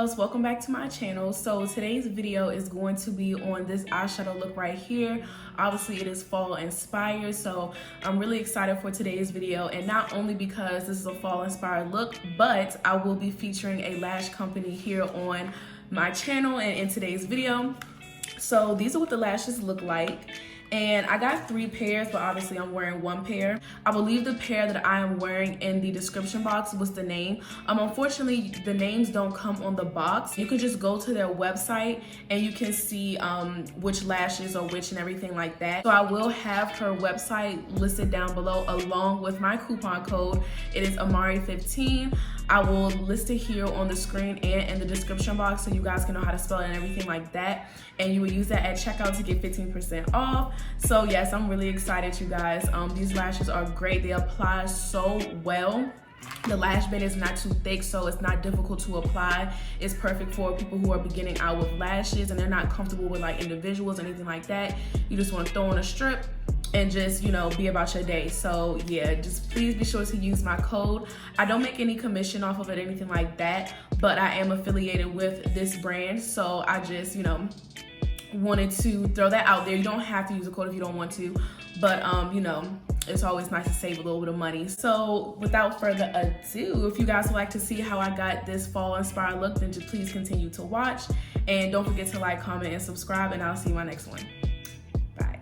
loves, welcome back to my channel. So today's video is going to be on this eyeshadow look right here. Obviously it is fall inspired, so I'm really excited for today's video, and not only because this is a fall inspired look, but I will be featuring a lash company here on my channel and in today's video. So these are what the lashes look like. And I got 3 pairs, but obviously I'm wearing 1 pair. I believe the pair that I am wearing in the description box was the name. Unfortunately, the names don't come on the box. You can just go to their website and you can see which lashes are which and everything like that. So I will have her website listed down below along with my coupon code. It is Amari15. I will list it here on the screen and in the description box so you guys can know how to spell it and everything like that. And you will use that at checkout to get 15% off. So yes, I'm really excited, you guys. These lashes are great. They apply so well. The lash bed is not too thick, so it's not difficult to apply. It's perfect for people who are beginning out with lashes and they're not comfortable with like individuals or anything like that. You just want to throw on a strip and just, you know, be about your day. So yeah, just please be sure to use my code. I don't make any commission off of it, anything like that, but I am affiliated with this brand, so I just, you know, wanted to throw that out there. You don't have to use a code if you don't want to, but you know, it's always nice to save a little bit of money. So without further ado, if you guys would like to see how I got this fall inspired look, then just please continue to watch, and don't forget to like, comment, and subscribe, and I'll see you in my next one. Bye.